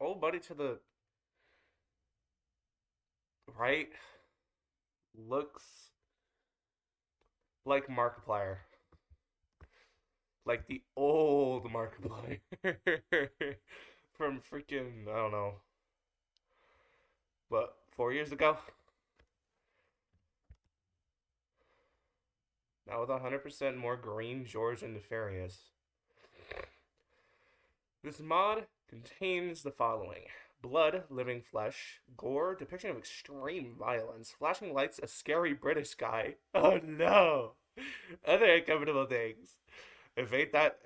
Old buddy to the right looks like Markiplier. Like the old Markiplier. From freaking, I don't know, what, 4 years ago? Now with 100% more green, George, and nefarious. This mod contains the following: blood, living flesh, gore, depiction of extreme violence, flashing lights, a scary British guy. Oh no! Other uncomfortable things. If ain't that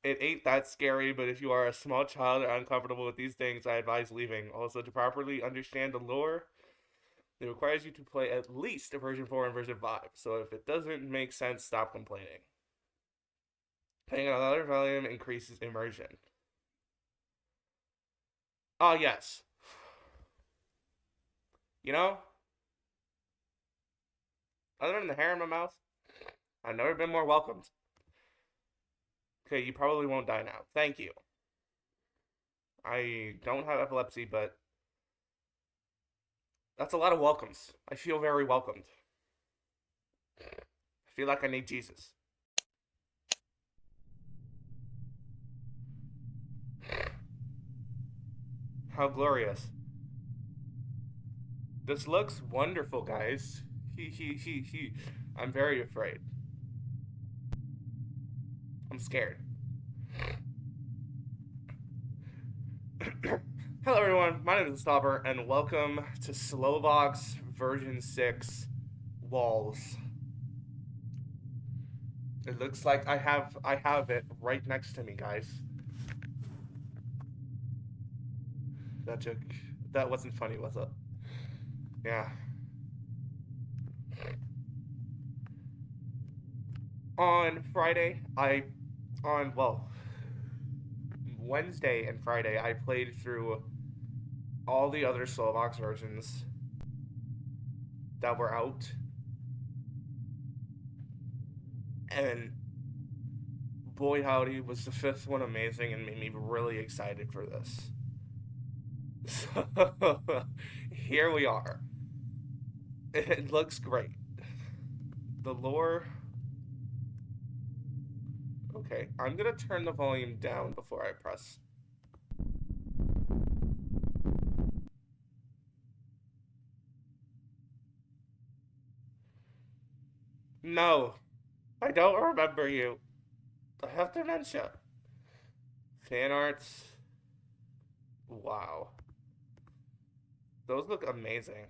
it ain't that scary, but if you are a small child or uncomfortable with these things, I advise leaving. Also, to properly understand the lore, it requires you to play at least a version 4 and version 5. So if it doesn't make sense, stop complaining. Playing on another volume increases immersion. Oh, yes. You know, other than the hair in my mouth, I've never been more welcomed. Okay, you probably won't die now. Thank you. I don't have epilepsy, but that's a lot of welcomes. I feel very welcomed. I feel like I need Jesus. How glorious. This looks wonderful, guys. He. I'm very afraid. I'm scared. Hello everyone, my name is Stopper, and welcome to Slowbox version 6 Walls. It looks like I have it right next to me, guys. That wasn't funny, was it? Yeah. On Friday, Wednesday and Friday, I played through all the other Slowbox versions that were out. And boy howdy, was the fifth one amazing and made me really excited for this. So, here we are. It looks great. The lore... Okay, I'm gonna turn the volume down before I press. No, I don't remember you. I have dementia. Fan arts. Wow. Those look amazing.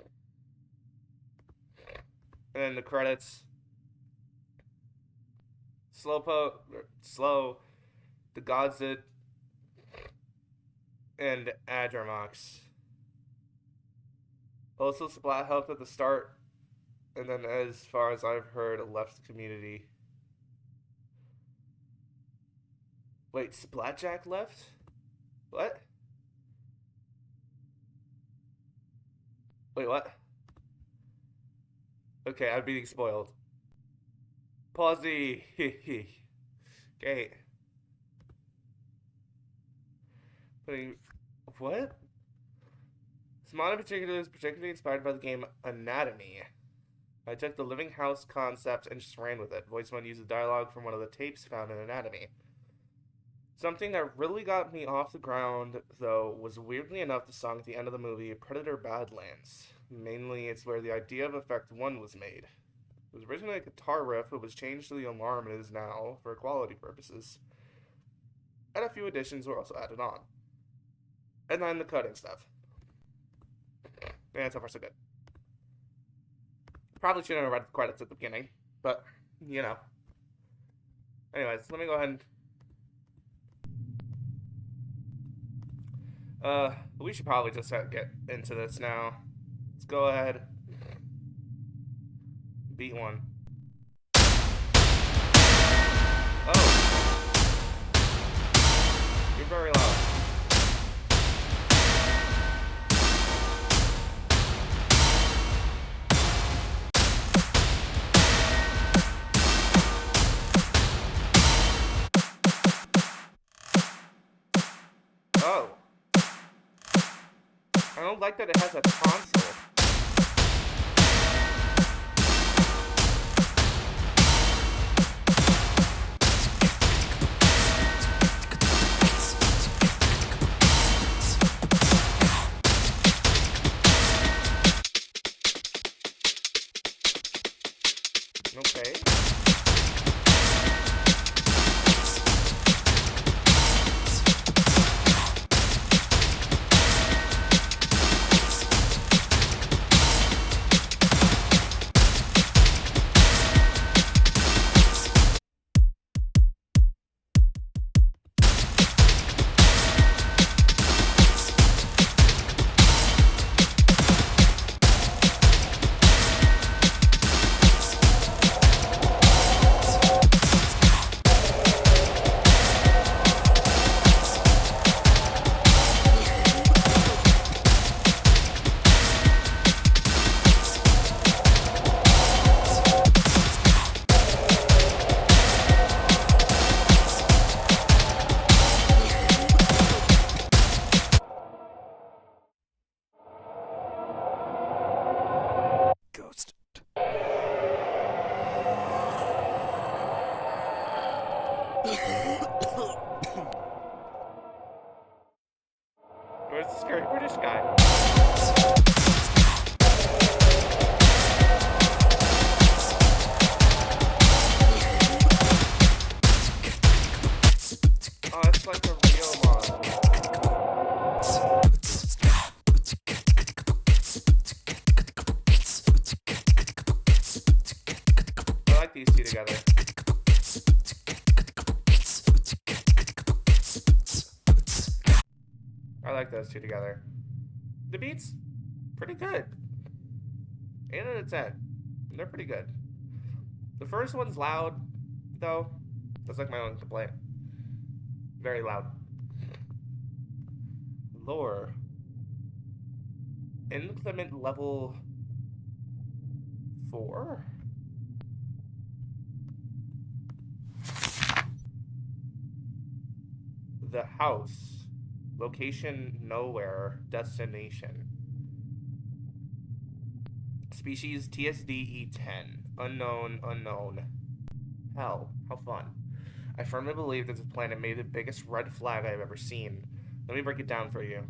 And then the credits. Slow, the Godzit, and Adromox. Also, Splat helped at the start, and then, as far as I've heard, left the community. Wait, Splatjack left? What? Wait, what? Okay, I'm being spoiled. Pawsy. Okay. Putting... What? This mod in particular is particularly inspired by the game Anatomy. I took the living house concept and just ran with it. Voice One uses dialogue from one of the tapes found in Anatomy. Something that really got me off the ground, though, was weirdly enough the song at the end of the movie, Predator Badlands. Mainly, it's where the idea of Effect 1 was made. It was originally a guitar riff, but was changed to the alarm it is now, for quality purposes. And a few additions were also added on. And then the cutting stuff. And so far so good. Probably shouldn't have read the credits at the beginning, but, you know. Anyways, let me go ahead and... we should probably just get into this now. Let's go ahead. Beat one. Oh. You're very loud. Oh. I don't like that it has a console. Okay. Ghost. Where's the scary British guy? Oh, it's like a Rio mod. I like these two together. I like those two together. The beats, pretty good. 8 out of 10. They're pretty good. The first one's loud, though. That's like my only complaint. Very loud. Lore. Inclement level 4? The house. Location nowhere. Destination. Species TSDE10. Unknown. Hell, how fun. I firmly believe that this planet may be the biggest red flag I've ever seen. Let me break it down for you.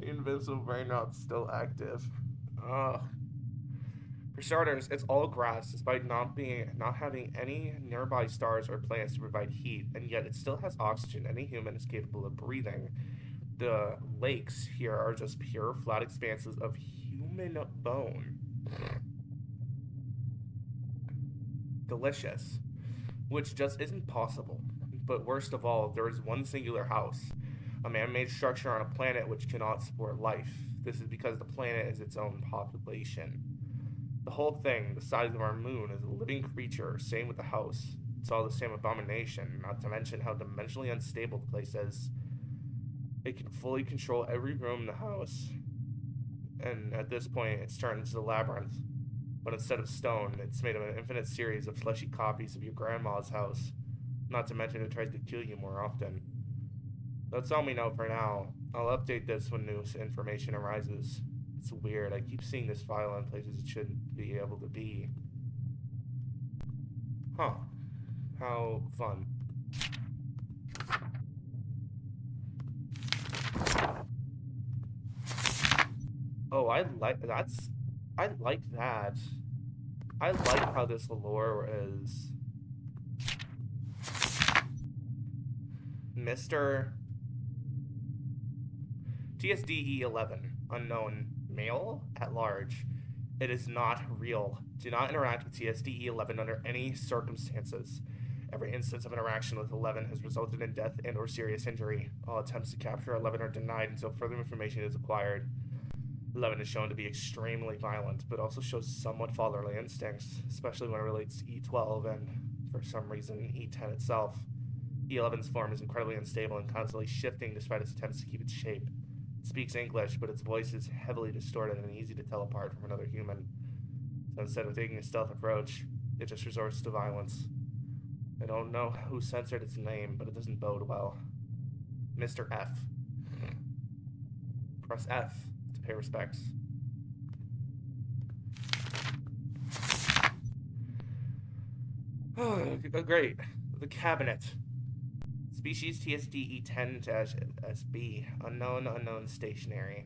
Invincible brain rot's still active. Ugh. For starters, it's all grass, despite not having any nearby stars or planets to provide heat, and yet it still has oxygen any human is capable of breathing. The lakes here are just pure, flat expanses of human bone. Delicious. Which just isn't possible. But worst of all, there is one singular house. A man-made structure on a planet which cannot support life. This is because the planet is its own population. The whole thing, the size of our moon, is a living creature, same with the house. It's all the same abomination, not to mention how dimensionally unstable the place is. It can fully control every room in the house. And at this point, it's turned into a labyrinth. But instead of stone, it's made of an infinite series of fleshy copies of your grandma's house. Not to mention it tries to kill you more often. That's all we know for now. I'll update this when new information arises. It's weird, I keep seeing this file in places it shouldn't be able to be. Huh. How fun. Oh, I like that. I like how this lore is. Mr. TSDE11, unknown, male, at large. It is not real. Do not interact with TSDE11 under any circumstances. Every instance of interaction with 11 has resulted in death and or serious injury. All attempts to capture 11 are denied until further information is acquired. 11 is shown to be extremely violent, but also shows somewhat fatherly instincts, especially when it relates to E12 and, for some reason, E10 itself. E11's form is incredibly unstable and constantly shifting despite its attempts to keep its shape. It speaks English, but its voice is heavily distorted and easy to tell apart from another human. So instead of taking a stealth approach, it just resorts to violence. I don't know who censored its name, but it doesn't bode well. Mr. F. Press F to pay respects. Oh, great. The cabinet. Species TSDE10-SB. Unknown stationary.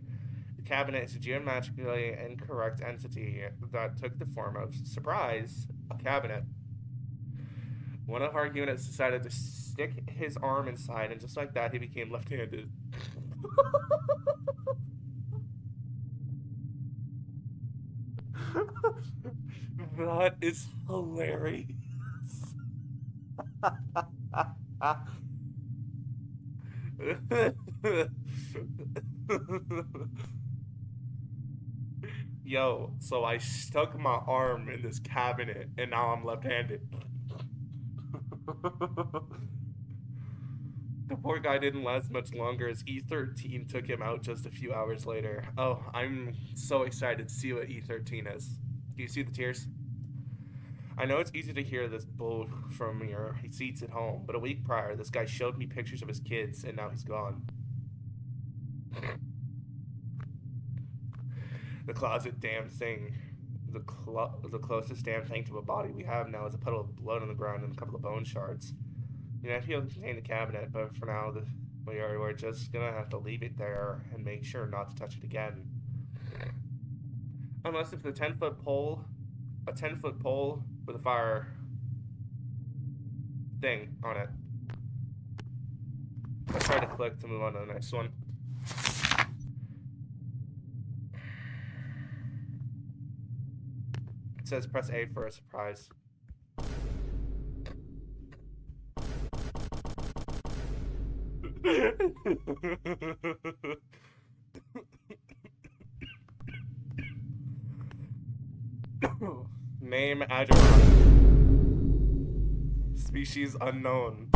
The cabinet is a geometrically incorrect entity that took the form of, surprise, a cabinet. One of our units decided to stick his arm inside, and just like that, he became left-handed. That is hilarious. Yo, so I stuck my arm in this cabinet, and now I'm left-handed. The poor guy didn't last much longer as E13 took him out just a few hours later. Oh, I'm so excited to see what E13 is. Do you see the tears? I know it's easy to hear this bull from your seats at home, but a week prior, this guy showed me pictures of his kids, and now he's gone. The closet damn thing. The closest damn thing to a body we have now is a puddle of blood on the ground and a couple of bone shards. You know, he'll contain the cabinet, but for now, we're just gonna have to leave it there and make sure not to touch it again. Unless it's a 10-foot pole with a fire thing on it. Let's try to click to move on to the next one. It says press A for a surprise. Name Ageron. Species unknown.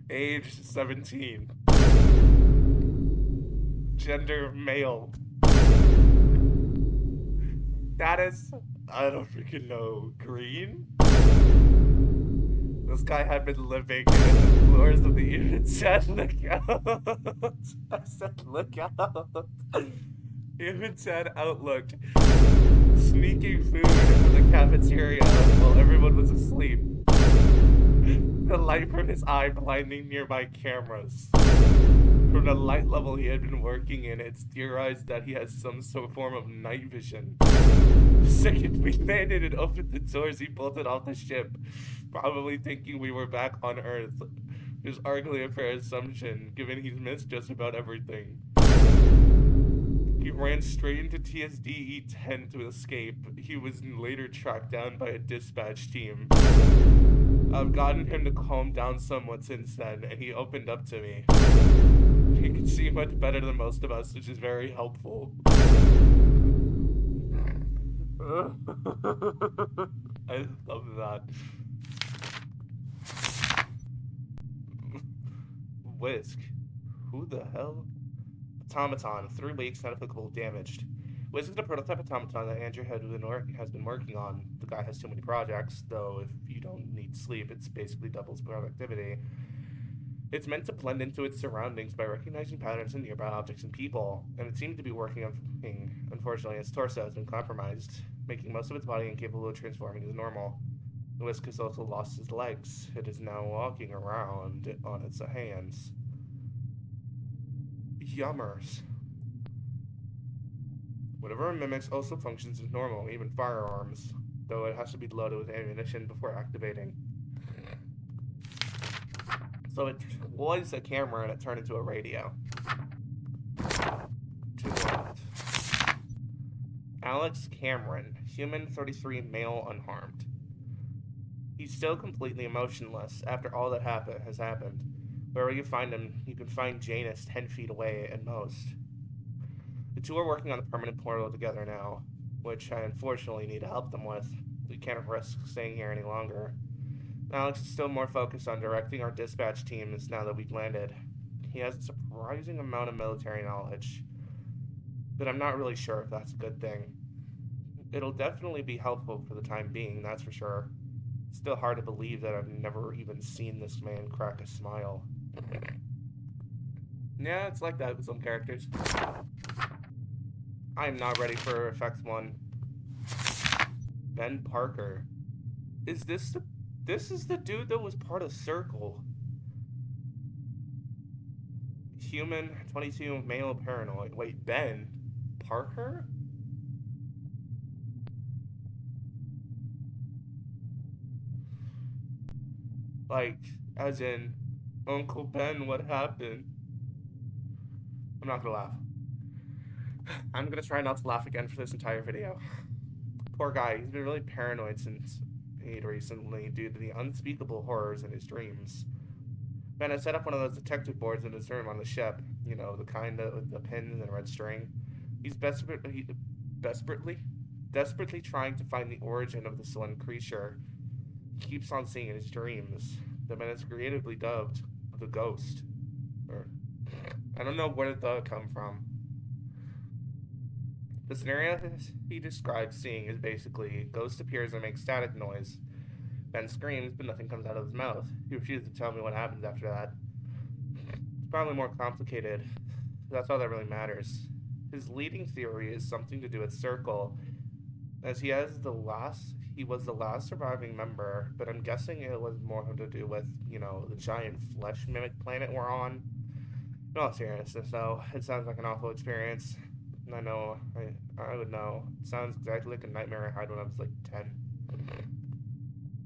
Age 17. Gender male. Status, I don't freaking know. Green? This guy had been living in the floors of the INSANEY look out. I said look out. INSANEY outlook. Sneaking food from the cafeteria while everyone was asleep. The light from his eye blinding nearby cameras. From the light level he had been working in, it's theorized that he has some sort of form of night vision. The second we landed and opened the doors, he bolted off the ship, probably thinking we were back on Earth. It was arguably a fair assumption, given he's missed just about everything. He ran straight into TSDE-10 to escape. He was later tracked down by a dispatch team. I've gotten him to calm down somewhat since then, and he opened up to me. He can see much better than most of us, which is very helpful. I love that. Whisk. Who the hell? Automaton. 3 weeks, not applicable, damaged. Whisk is a prototype automaton that Andrew has been working on. The guy has too many projects, though if you don't need sleep, it's basically doubles productivity. It's meant to blend into its surroundings by recognizing patterns in nearby objects and people, and it seemed to be working. Unfortunately, its torso has been compromised, making most of its body incapable of transforming as normal. The Whisk has also lost its legs. It is now walking around on its hands. Yummers. Whatever it mimics also functions as normal, even firearms, though it has to be loaded with ammunition before activating. So it was a camera and it turned into a radio. To the left. Alex Cameron, human 33, male, unharmed. He's still completely emotionless after all that has happened. Wherever you find him, you can find Janus 10 feet away at most. The two are working on the permanent portal together now, which I unfortunately need to help them with. We can't risk staying here any longer. Alex is still more focused on directing our dispatch teams now that we've landed. He has a surprising amount of military knowledge, but I'm not really sure if that's a good thing. It'll definitely be helpful for the time being, that's for sure. Still hard to believe that I've never even seen this man crack a smile. Yeah, it's like that with some characters. I am not ready for Effects 1. Ben Parker. Is this the... This is the dude that was part of Circle. Human, 22, male, paranoid. Wait, Ben Parker? Like, as in, Uncle Ben, what happened? I'm not gonna laugh. I'm gonna try not to laugh again for this entire video. Poor guy, he's been really paranoid since recently due to the unspeakable horrors in his dreams. Ben had set up one of those detective boards in his room on the ship. You know, the kind with the pins and red string. He's desperately trying to find the origin of this one creature he keeps on seeing in his dreams. The man is creatively dubbed the Ghost. Or, I don't know where the come from. The scenario he describes seeing is basically Ghost appears and makes static noise. Ben screams, but nothing comes out of his mouth. He refuses to tell me what happens after that. It's probably more complicated. That's all that really matters. His leading theory is something to do with Circle, as he was the last surviving member, but I'm guessing it was more to do with, you know, the giant flesh mimic planet we're on. In all seriousness, though, it sounds like an awful experience. I know, I would know. It sounds exactly like a nightmare I had when I was like 10.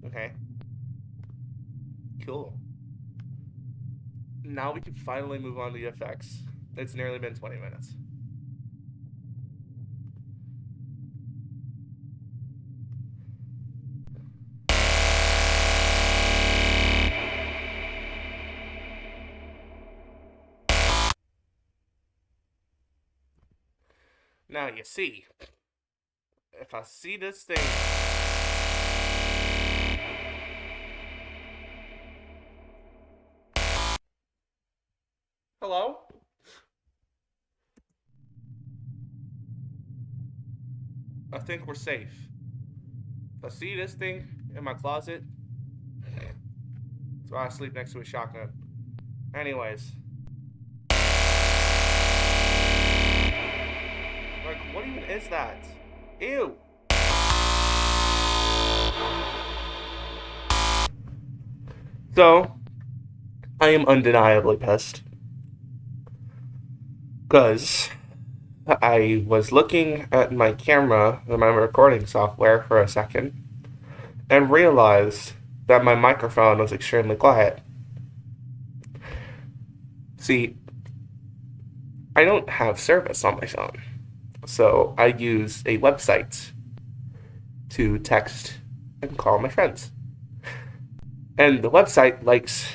Okay. Cool. Now we can finally move on to the effects. It's nearly been 20 minutes. Now you see, if I see this thing, hello? I think we're safe. If I see this thing in my closet, so I sleep next to a shotgun. Anyways. Like, what even is that? Ew! So, I am undeniably pissed. Because I was looking at my camera and my recording software for a second and realized that my microphone was extremely quiet. See, I don't have service on my phone. So I use a website to text and call my friends. And the website likes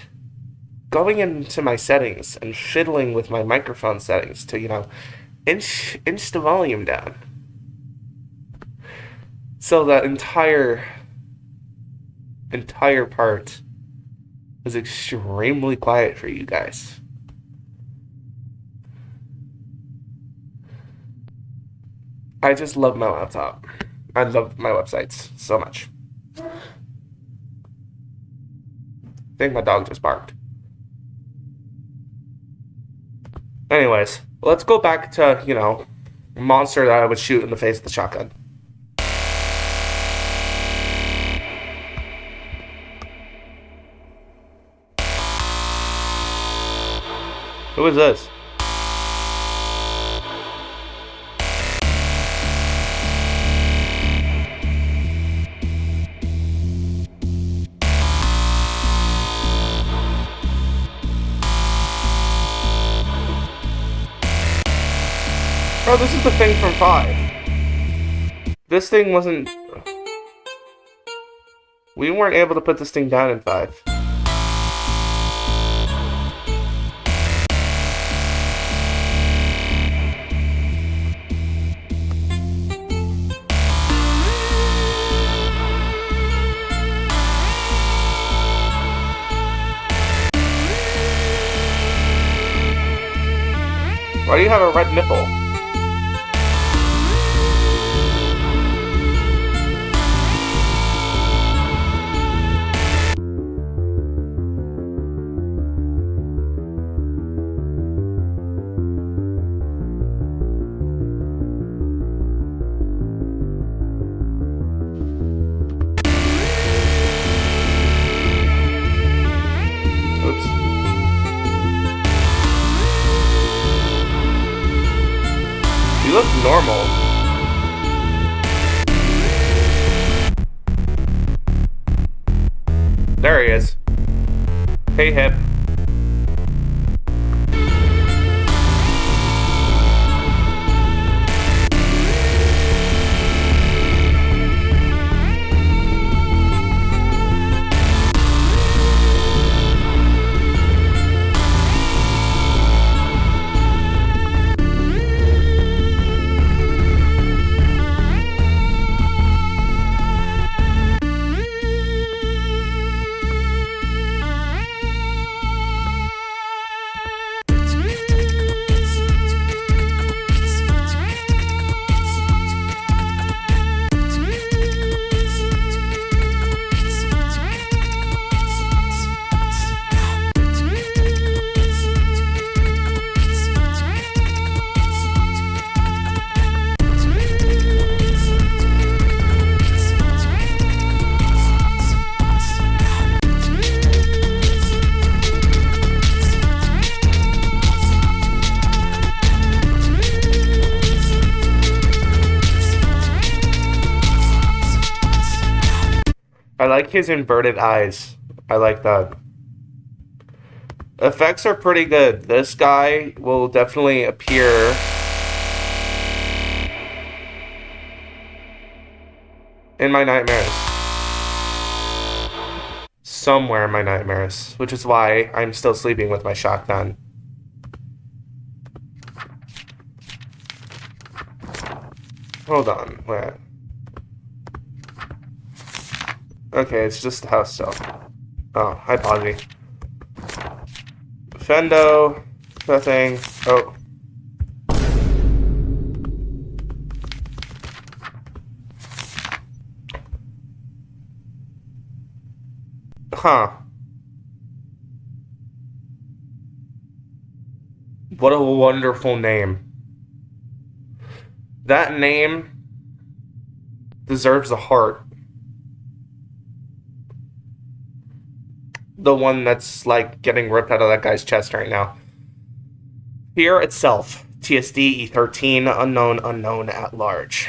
going into my settings and fiddling with my microphone settings to, you know, inch the volume down. So that entire part is extremely quiet for you guys. I just love my laptop. I love my websites so much. I think my dog just barked. Anyways, let's go back to, you know, monster that I would shoot in the face with the shotgun. Who is this? Oh, this is the thing from 5. This thing wasn't... We weren't able to put this thing down in 5. Why do you have a red nipple? normal. There he is. Hey, Hip. I like his inverted eyes. I like that. Effects are pretty good. This guy will definitely appear in my nightmares. Somewhere in my nightmares, which is why I'm still sleeping with my shotgun. Hold on, wait. Okay, it's just the house stuff. Oh, hi, Poggy. Fendo, nothing. Oh. Huh. What a wonderful name. That name deserves a heart. The one that's like getting ripped out of that guy's chest right now. Fear itself, TSD E13, unknown at large.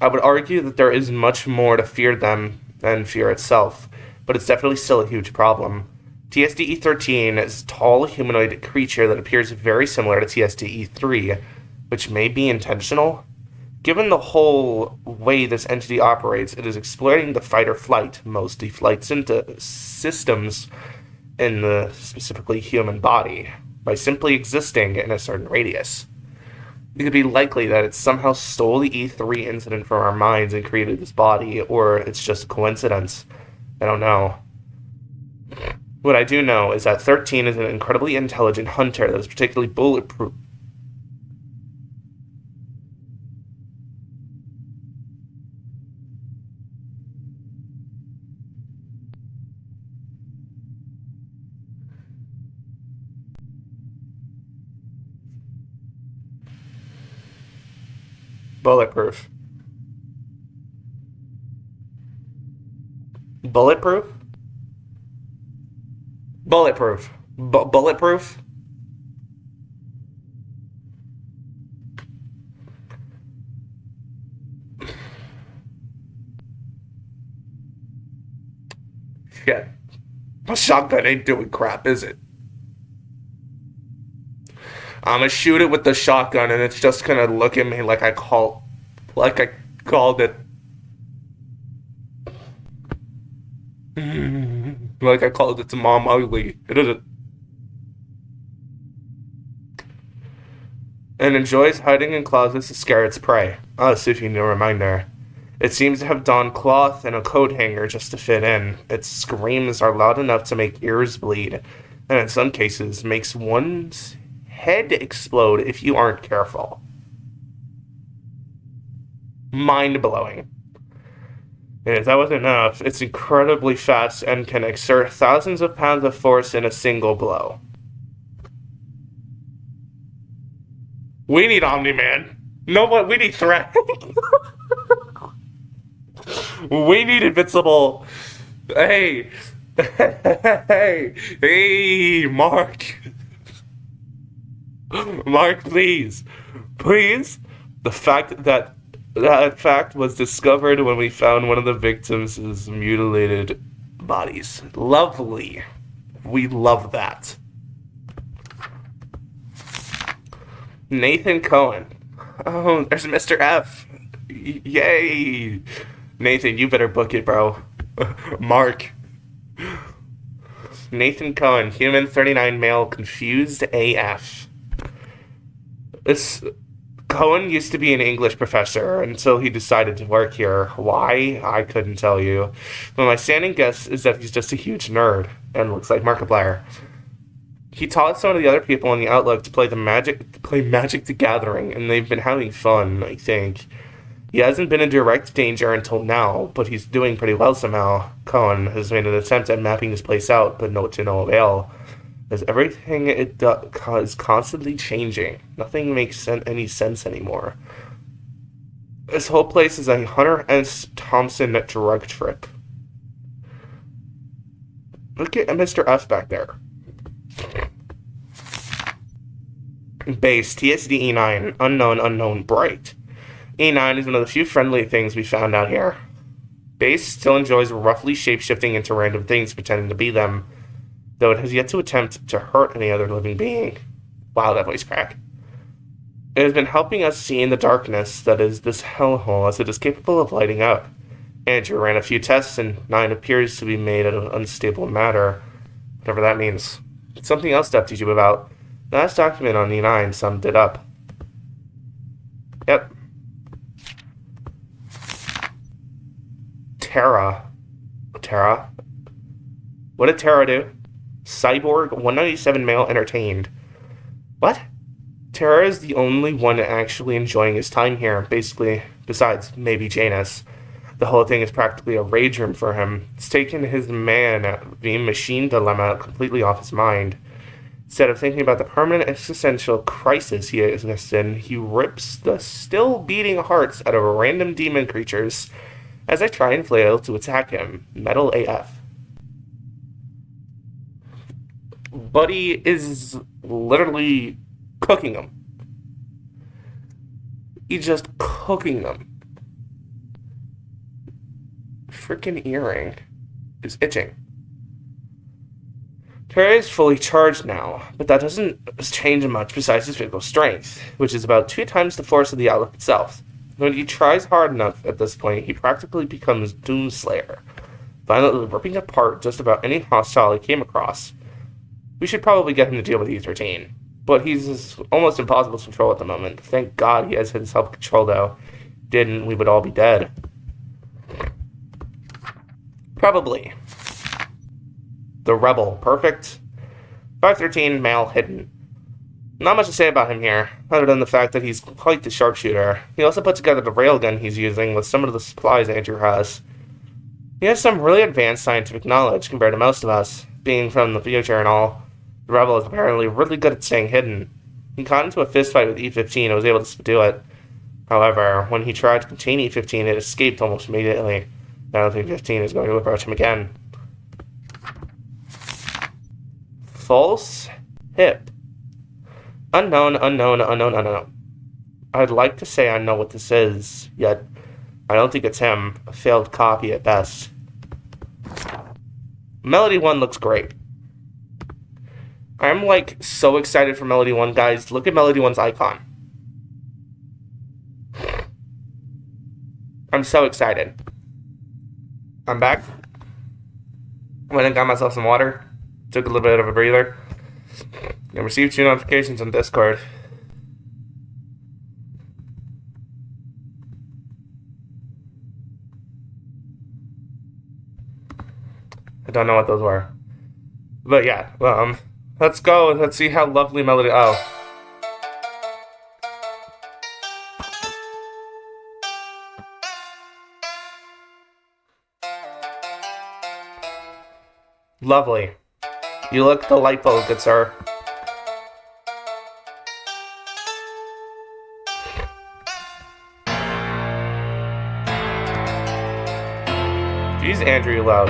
I would argue that there is much more to fear them than fear itself, but it's definitely still a huge problem. TSD E13 is a tall humanoid creature that appears very similar to TSD E3, which may be intentional. Given the whole way this entity operates, it is exploiting the fight or flight, mostly flight systems in the specifically human body, by simply existing in a certain radius. It could be likely that it somehow stole the E3 incident from our minds and created this body, or it's just a coincidence. I don't know. What I do know is that 13 is an incredibly intelligent hunter that is particularly bulletproof. Bulletproof. Bulletproof? Bulletproof. Bulletproof? Shit. My shotgun ain't doing crap, is it? I'm gonna shoot it with the shotgun and it's just gonna look at me like I called it. Like I called its mom ugly. It isn't. And enjoys hiding in closets to scare its prey. Oh, so if you need a reminder. It seems to have donned cloth and a coat hanger just to fit in. Its screams are loud enough to make ears bleed, and in some cases makes one's head explode if you aren't careful. Mind-blowing. And if that wasn't enough, it's incredibly fast and can exert thousands of pounds of force in a single blow. We need Omni-Man. No, but we need Threat. We need Invincible. Hey. Hey, Mark. Mark, please. Please. The fact that that fact was discovered when we found one of the victims' mutilated bodies. Lovely. We love that. Nathan Cohen. Oh, there's Mr. F. Yay. Nathan, you better book it, bro. Mark. Nathan Cohen, human 39 male, confused AF. This Cohen used to be an English professor until he decided to work here. Why? I couldn't tell you. But my standing guess is that he's just a huge nerd and looks like Markiplier. He taught some of the other people in the Outlook to play Magic the Gathering, and they've been having fun, I think. He hasn't been in direct danger until now, but he's doing pretty well somehow. Cohen has made an attempt at mapping this place out, but to no avail. As everything it does is constantly changing. Nothing makes any sense anymore. This whole place is a Hunter S. Thompson drug trip. Look at Mr. F back there. Base, TSD E9, unknown, bright. E9 is one of the few friendly things we found out here. Base still enjoys roughly shape-shifting into random things pretending to be them, though it has yet to attempt to hurt any other living being. Wow, that voice crack. It has been helping us see in the darkness that is this hellhole as it is capable of lighting up. Andrew ran a few tests and 9 appears to be made out of unstable matter, whatever that means. Something else to update you about. The last document on E9 summed it up. Yep. Terra. What did Terra do? Cyborg 197 male entertained. What? Terra is the only one actually enjoying his time here, basically, besides maybe Janus. The whole thing is practically a rage room for him. It's taken his man-machine dilemma completely off his mind. Instead of thinking about the permanent existential crisis he exists in, he rips the still beating hearts out of random demon creatures as I try and flail to attack him. Metal AF. Buddy is literally cooking them. He's just cooking them. Freaking earring is itching. Terry is fully charged now, but that doesn't change much besides his physical strength, which is about 2 times the force of the Outlook itself. When he tries hard enough at this point, he practically becomes Doomslayer, violently ripping apart just about any hostile he came across. We should probably get him to deal with E13, but he's almost impossible to control at the moment. Thank God he has his self-control, though. Didn't, we would all be dead. Probably. The Rebel. Perfect. 513, male, hidden. Not much to say about him here, other than the fact that he's quite the sharpshooter. He also put together the railgun he's using with some of the supplies Andrew has. He has some really advanced scientific knowledge compared to most of us, being from the future and all. The Rebel is apparently really good at staying hidden. He got into a fistfight with E15 and was able to subdue it. However, when he tried to contain E15, it escaped almost immediately. I don't think 15 is going to approach him again. False hip. Unknown. I'd like to say I know what this is, yet I don't think it's him. A failed copy at best. Melody 1 looks great. I'm so excited for Melody 1, guys. Look at Melody 1's icon. I'm so excited. I'm back. Went and got myself some water. Took a little bit of a breather. And received 2 notifications on Discord. I don't know what those were. But yeah, let's go. Let's see how lovely Melody... Oh. Lovely. You look delightful, good sir. Jeez, Andrew, you loud.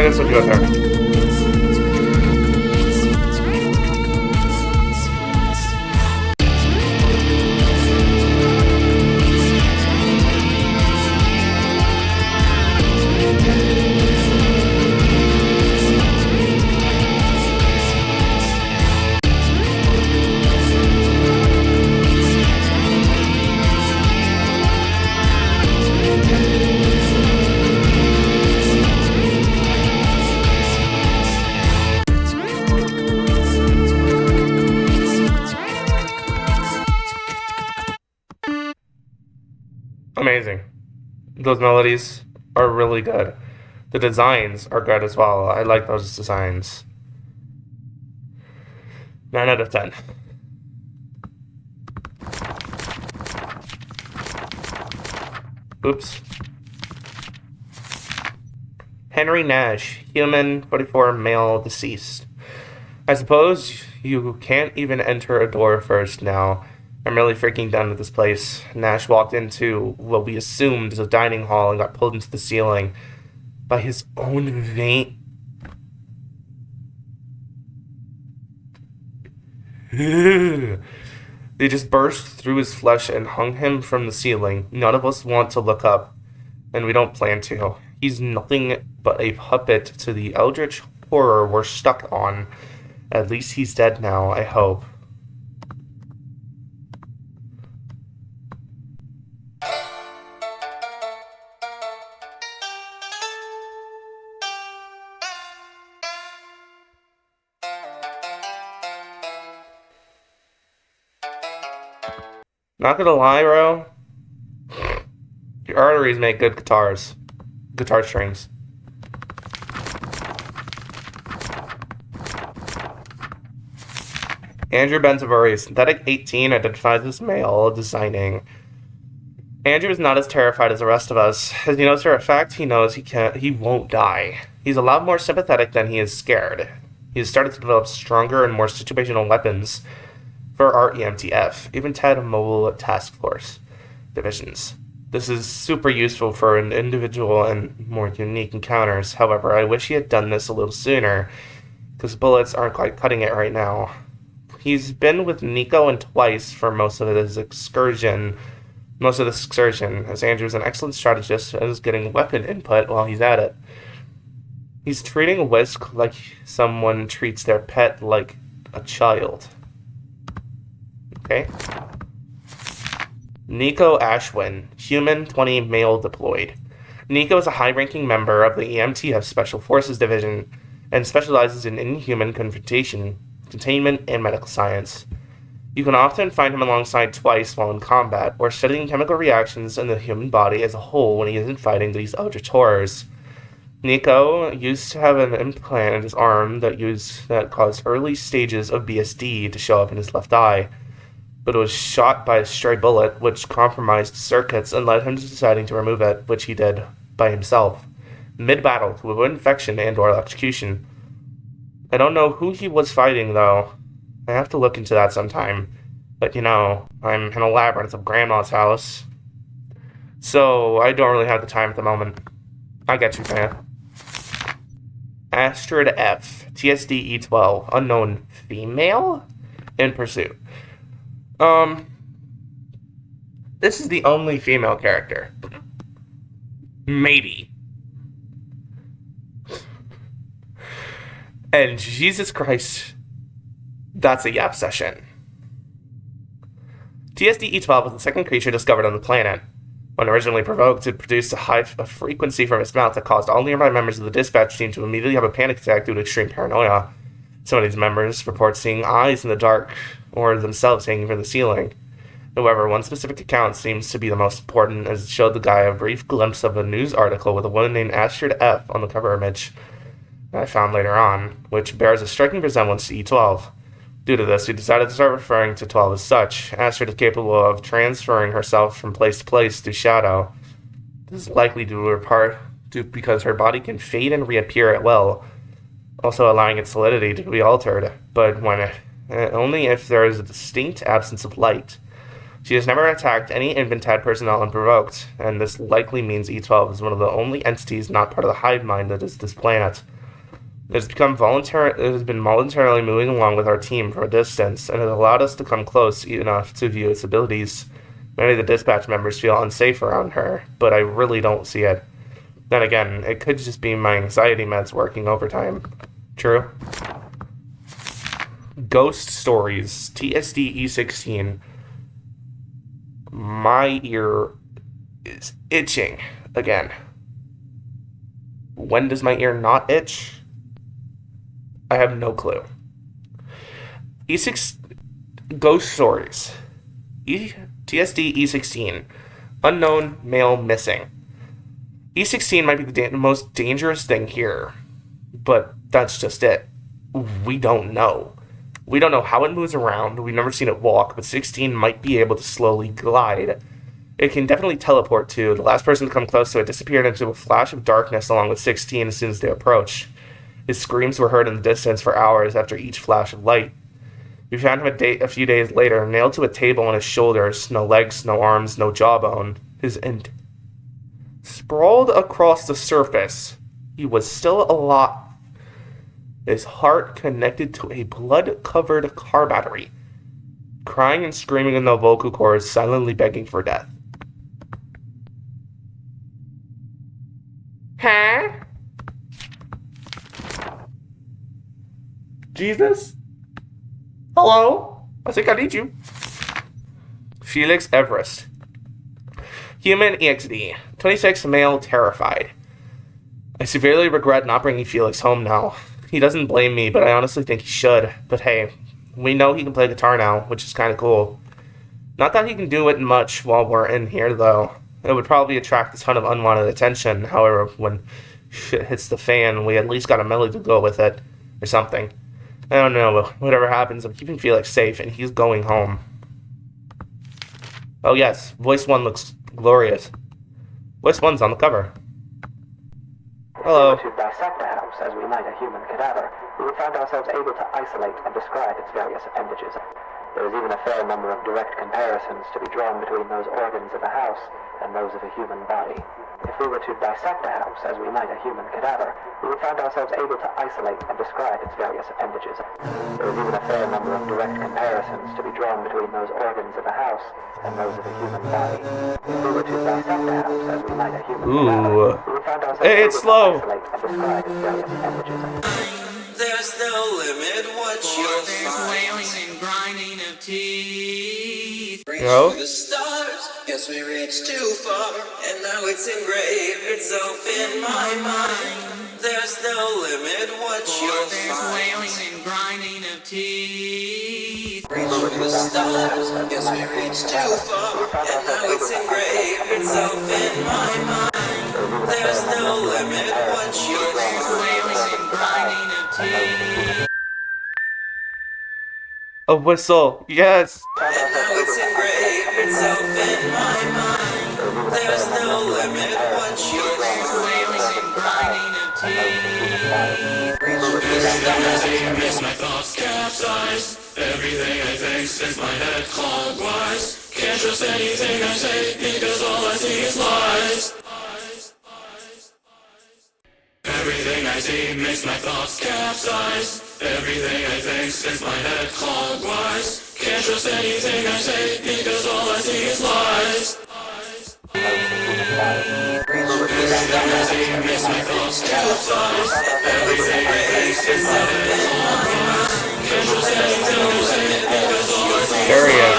Try this when you go there. Amazing. Those melodies are really good. The designs are good as well. I like those designs. 9 out of 10. Oops. Henry Nash, human, 44, male, deceased. I suppose you can't even enter a door first now. I'm really freaking done with this place. Nash walked into what we assumed is a dining hall and got pulled into the ceiling by his own vein. They just burst through his flesh and hung him from the ceiling. None of us want to look up, and we don't plan to. He's nothing but a puppet to the eldritch horror we're stuck on. At least he's dead now, I hope. Not gonna lie, bro. Your arteries make good guitar strings. Andrew Bentavari, synthetic 18, identifies as male, designing. Andrew is not as terrified as the rest of us. As he knows for a fact, he knows he won't die. He's a lot more sympathetic than he is scared. He has started to develop stronger and more situational weapons for our EMTF, even TED Mobile Task Force divisions. This is super useful for an individual and more unique encounters. However, I wish he had done this a little sooner, because bullets aren't quite cutting it right now. He's been with Nico and twice for most of this excursion, as Andrew's an excellent strategist and is getting weapon input while he's at it. He's treating Whisk like someone treats their pet like a child. Okay. Nico Ashwin, human, 20, male, deployed. Nico is a high-ranking member of the EMTF Special Forces Division and specializes in inhuman confrontation, containment, and medical science. You can often find him alongside Twice while in combat, or studying chemical reactions in the human body as a whole when he isn't fighting these eldritch horrors. Nico used to have an implant in his arm that caused early stages of BSD to show up in his left eye, but it was shot by a stray bullet, which compromised circuits and led him to deciding to remove it, which he did by himself, mid-battle to avoid infection and/or electrocution. I don't know who he was fighting, though. I have to look into that sometime. But, I'm in a labyrinth of Grandma's house, so I don't really have the time at the moment. I get you, man. Astrid F. TSD E12. Unknown female? In pursuit. This is the only female character. Maybe. And Jesus Christ, that's a yap session. TSD E12 was the second creature discovered on the planet. When originally provoked, it produced a high frequency from its mouth that caused all nearby members of the dispatch team to immediately have a panic attack due to extreme paranoia. Some of these members report seeing eyes in the dark or themselves hanging from the ceiling. However, one specific account seems to be the most important, as it showed the guy a brief glimpse of a news article with a woman named Astrid F. on the cover image that I found later on, which bears a striking resemblance to E12. Due to this, we decided to start referring to 12 as such. Astrid is capable of transferring herself from place to place through shadow. This is likely due because her body can fade and reappear at will, also allowing its solidity to be altered, but only if there is a distinct absence of light. She has never attacked any Inventad personnel unprovoked, and this likely means E12 is one of the only entities not part of the hive mind that is this planet. It has been voluntarily moving along with our team from a distance, and has allowed us to come close enough to view its abilities. Many of the dispatch members feel unsafe around her, but I really don't see it. Then again, it could just be my anxiety meds working overtime. True. Ghost Stories, TSD E16. My ear is itching again. When does my ear not itch? I have no clue. E6 Ghost Stories. TSD E16. Unknown male missing. E16 might be the most dangerous thing here, but that's just it. We don't know. We don't know how it moves around. We've never seen it walk, but 16 might be able to slowly glide. It can definitely teleport too. The last person to come close to it disappeared into a flash of darkness along with 16 as soon as they approached. His screams were heard in the distance for hours after each flash of light. We found him a few days later, nailed to a table on his shoulders. No legs, no arms, no jawbone. Sprawled across the surface. He was still alive. His heart connected to a blood-covered car battery. Crying and screaming in the vocal cords, silently begging for death. Huh? Jesus? Hello? I think I need you. Felix Everest. Human EXD. 26 male terrified. I severely regret not bringing Felix home now. He doesn't blame me, but I honestly think he should. But hey, we know he can play guitar now, which is kind of cool. Not that he can do it much while we're in here, though. It would probably attract a ton of unwanted attention. However, when shit hits the fan, we at least got a melody to go with it. Or something. I don't know, but whatever happens, I'm keeping Felix safe, and he's going home. Oh yes, Voice 1 looks glorious. Voice 1's on the cover. Hello. If we were to dissect a house as we might a human cadaver, we would find ourselves able to isolate and describe its various appendages. There is even a fair number of direct comparisons to be drawn between those organs of a house and those of a human body. If we were to dissect a house as we might a human cadaver, we would find ourselves able to isolate and describe its various appendages. There is even a fair number of direct comparisons to be drawn between those organs of a house and those of a human body. If we were to dissect a house as we might a human cadaver, we would find ourselves able to isolate and describe its various appendages. There's no limit what you'll find. Wailing and grinding of teeth. Reach for the stars. Guess we reached too far, and now it's engraved. It's off in my mind. There's no limit what you'll find. Wailing and grinding of teeth. Reach for the stars. Guess we reached too far, and now it's engraved. It's off in my mind. There's no limit what you'll find. Wailing and grinding of teeth. A whistle, yes. And now it's engraved, it's off in my mind. There's no limit what you'll wailing and grinding of teeth. Everything makes my thoughts capsize. Everything I think sends my head clockwise. Can't trust anything I say because all I see is lies. Everything I see makes my thoughts capsize. Everything I think sends my head clockwise. Can't trust anything I say because all I see is lies. Everything I see makes my thoughts capsize. Everything I think sends my head clockwise. Can't trust anything I say because all I see is lies. There he is.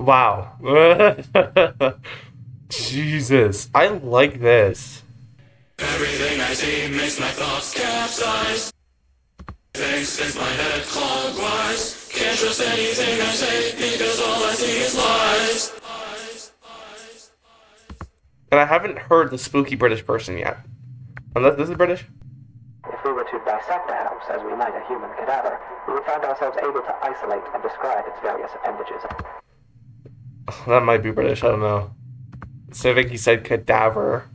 Wow. Jesus. I like this. Everything I see makes my thoughts capsize. Things since my head clockwise. Can't trust anything I say because all I see is lies. And I haven't heard the spooky British person yet. Unless this is British? If we were to dissect a house as we might a human cadaver, we would find ourselves able to isolate and describe its various appendages. That might be British, I don't know. So I think he said cadaver.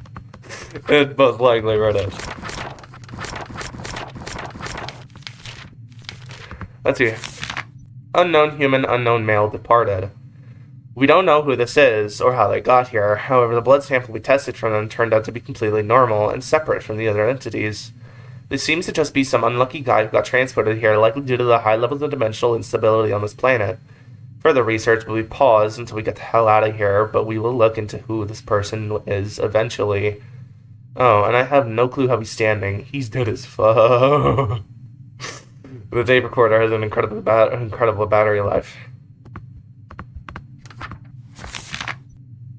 It's most likely British. Let's see. Unknown human, unknown male departed. We don't know who this is or how they got here. However, the blood sample we tested from them turned out to be completely normal and separate from the other entities. This seems to just be some unlucky guy who got transported here, likely due to the high levels of dimensional instability on this planet. Further research will be paused until we get the hell out of here, but we will look into who this person is eventually. Oh, and I have no clue how he's standing. He's dead as fuck. The tape recorder has an incredible battery life.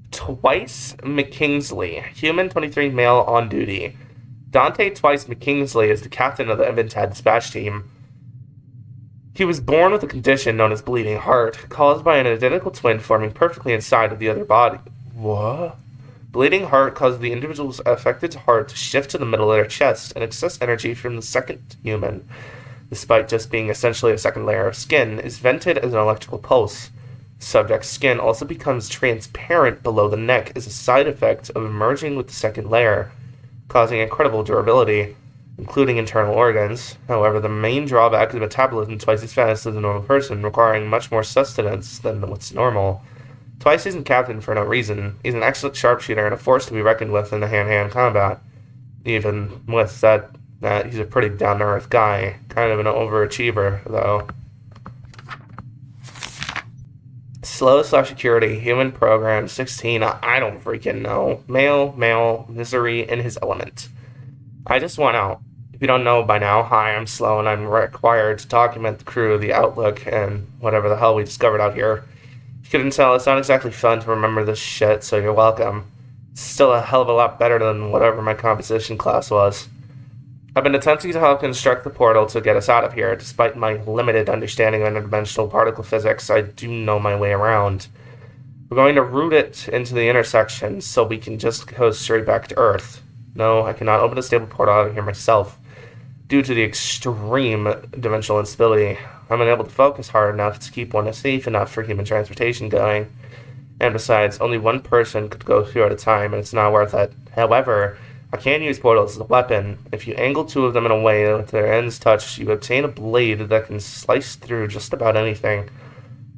Twice McKingsley, human 23 male on duty. Dante Twice McKingsley is the captain of the Eventad dispatch team. He was born with a condition known as bleeding heart, caused by an identical twin forming perfectly inside of the other body. What? Bleeding heart causes the individual's affected heart to shift to the middle of their chest and excess energy from the second human, despite just being essentially a second layer of skin, is vented as an electrical pulse. Subject's skin also becomes transparent below the neck as a side effect of merging with the second layer, causing incredible durability, including internal organs. However, the main drawback is metabolism twice as fast as a normal person, requiring much more sustenance than what's normal. Twice isn't captain for no reason. He's an excellent sharpshooter and a force to be reckoned with in the hand-to-hand combat. Even with that, he's a pretty down-to-earth guy. Kind of an overachiever, though. Slow/security, human program, 16, I don't freaking know. Male, misery in his element. I just want out. If you don't know by now, hi, I'm Slow, and I'm required to document the crew, the outlook, and whatever the hell we discovered out here. If you couldn't tell, it's not exactly fun to remember this shit, so you're welcome. It's still a hell of a lot better than whatever my composition class was. I've been attempting to help construct the portal to get us out of here. Despite my limited understanding of interdimensional particle physics, I do know my way around. We're going to route it into the intersection so we can just go straight back to Earth. No, I cannot open a stable portal out of here myself. Due to the extreme dimensional instability, I'm unable to focus hard enough to keep one safe enough for human transportation going. And besides, only one person could go through at a time, and it's not worth it. However, I can use portals as a weapon. If you angle two of them in a way that their ends touch, you obtain a blade that can slice through just about anything.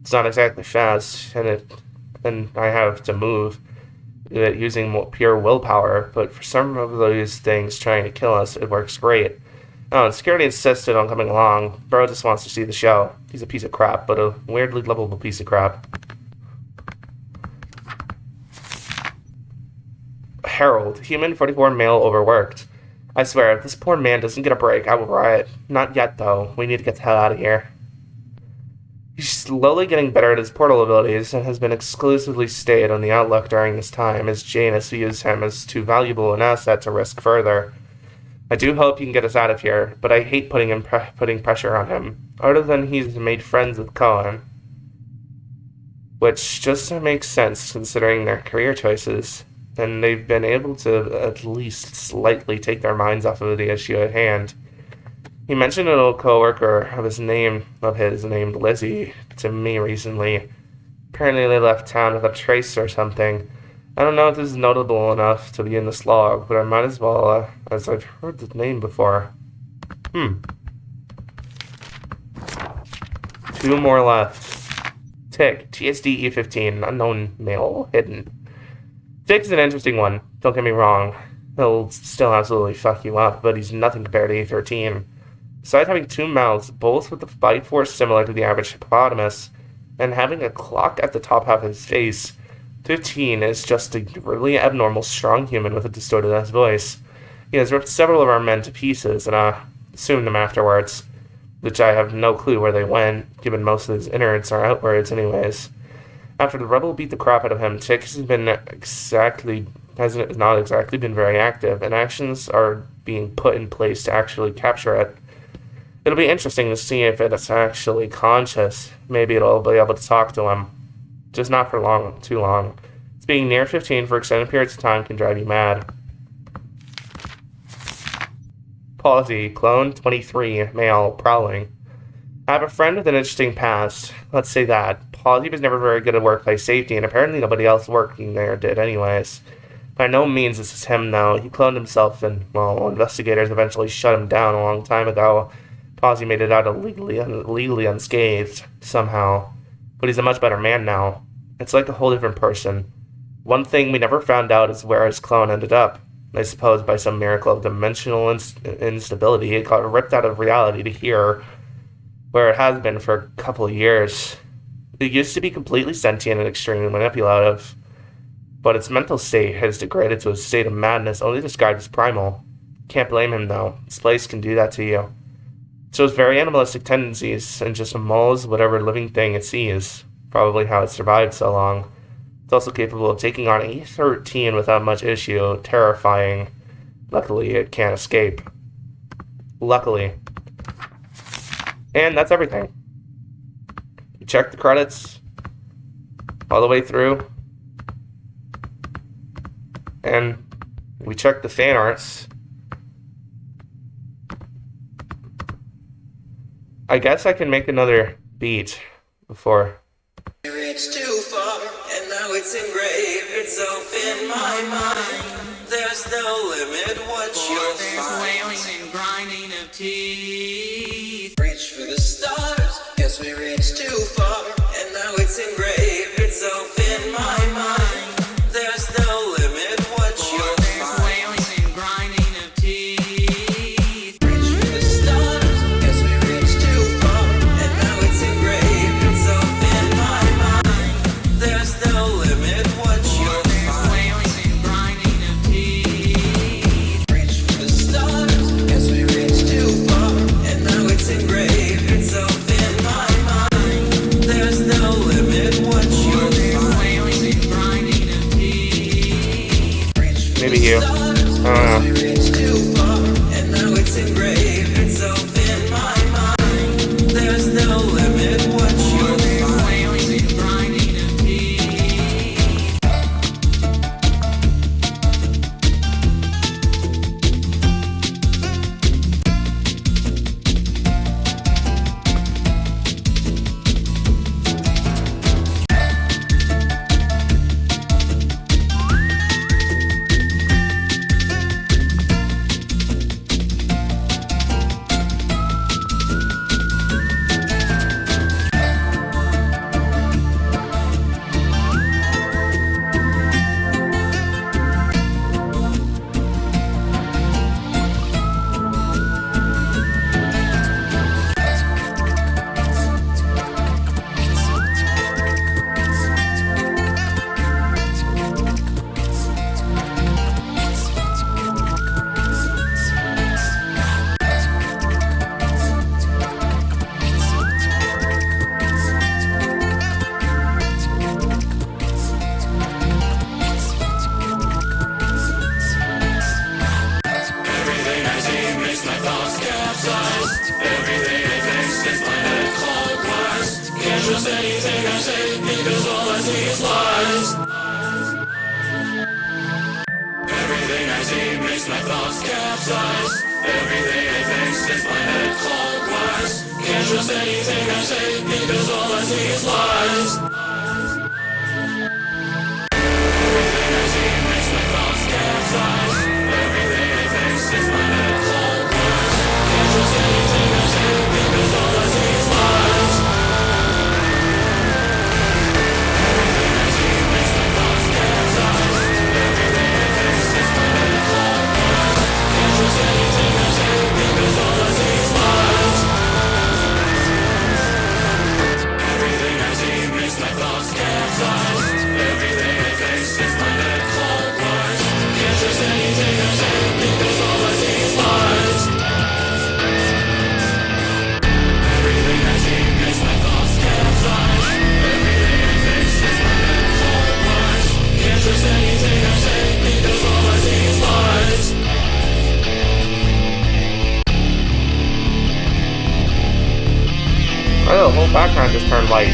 It's not exactly fast, and I have to move it using pure willpower, but for some of those things trying to kill us, it works great. Oh, and security insisted on coming along. Bro just wants to see the show. He's a piece of crap, but a weirdly lovable piece of crap. Harold, human 44 male overworked. I swear, if this poor man doesn't get a break, I will riot. Not yet, though. We need to get the hell out of here. He's slowly getting better at his portal abilities and has been exclusively stayed on the outlook during this time, as Janus views him as too valuable an asset to risk further. I do hope he can get us out of here, but I hate putting pressure on him, other than he's made friends with Cohen. Which just makes sense considering their career choices. And they've been able to at least slightly take their minds off of the issue at hand. He mentioned an old coworker of his named Lizzie to me recently. Apparently they left town with a trace or something. I don't know if this is notable enough to be in this log, but I might as well, as I've heard the name before. Two more left. Tick, TSD E15, unknown male, hidden. Tick is an interesting one, don't get me wrong. He'll still absolutely fuck you up, but he's nothing compared to E13. Besides having two mouths, both with a bite force similar to the average hippopotamus, and having a clock at the top half of his face, 15 is just a really abnormal, strong human with a distorted-ass voice. He has ripped several of our men to pieces, and assumed them afterwards, which I have no clue where they went, given most of his innards are outwards anyways. After the rebel beat the crap out of him, Tick has not exactly been very active, and actions are being put in place to actually capture it. It'll be interesting to see if it's actually conscious. Maybe it'll be able to talk to him. Just not for too long. It's being near 15 for extended periods of time can drive you mad. Palsy, clone 23, male, prowling. I have a friend with an interesting past. Let's say that. Palsy was never very good at workplace safety, and apparently nobody else working there did anyways. By no means this is him, though. He cloned himself, and, well, investigators eventually shut him down a long time ago. Palsy made it out legally unscathed, somehow. But he's a much better man now. It's like a whole different person. One thing we never found out is where his clone ended up. I suppose by some miracle of dimensional instability, it got ripped out of reality to here, where it has been for a couple of years. It used to be completely sentient and extremely manipulative, but its mental state has degraded to a state of madness only described as primal. Can't blame him, though. This place can do that to you. It shows very animalistic tendencies and just mauls whatever living thing it sees. Probably how it survived so long. It's also capable of taking on A13 without much issue. Terrifying. Luckily, it can't escape. Luckily. And that's everything. You check the credits all the way through. And we check the fan arts. I guess I can make another beat before. Reached too far, and now it's engraved itself in my mind. There's no limit what you'll find. Wailing and grinding of teeth. Reach for the stars, yes we reached too far, and now it's engraved itself in my mind. There's no limit what you'll find. Wailing and grinding of teeth. Reach for the stars, yes we reached too far, and now it's engraved itself in my mind. There's no limit what you'll find. Wailing and grinding of teeth. Reach for the stars, yes we reached too far, and now it's engraved itself in my mind. There's no limit what you'll find. Wailing and grinding of teeth. Maybe you. I don't know. Reached too far, and now it's engraved itself in my mind. There's no limit what you'll find. Wailing and grinding of teeth. turn white.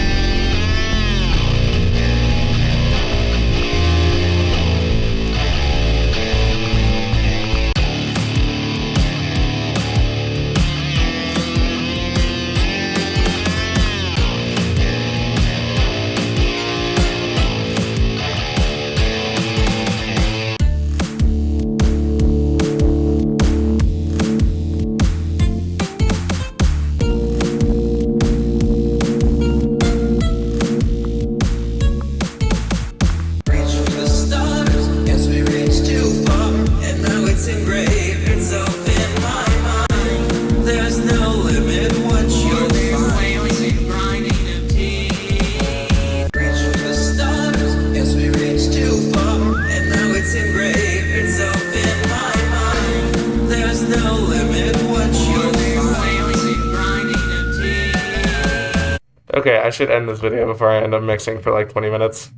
Okay, I should end this video before I end up mixing for like 20 minutes.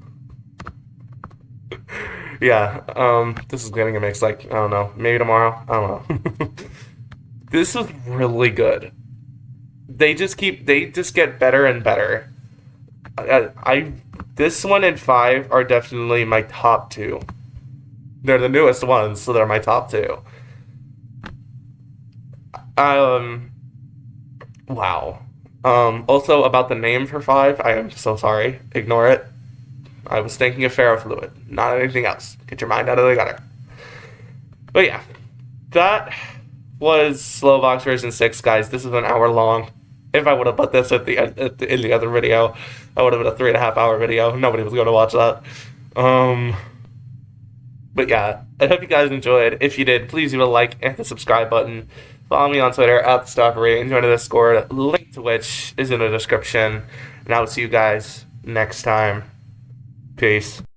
Yeah, this is getting a mix like, I don't know, maybe tomorrow? I don't know. This was really good. They just get better and better. This one and 5 are definitely my top 2. They're the newest ones, so they're my top 2. Wow. Also, about the name for 5, I am so sorry. Ignore it. I was thinking of ferrofluid, not anything else. Get your mind out of the gutter. But yeah, that was Slowbox version 6, guys. This is an hour long. If I would have put this in the other video, I would have been a 3.5 hour video. Nobody was going to watch that. But yeah, I hope you guys enjoyed. If you did, please leave a like and the subscribe button. Follow me on Twitter @TheStoppery and join the Discord, link to which is in the description. And I will see you guys next time. Peace.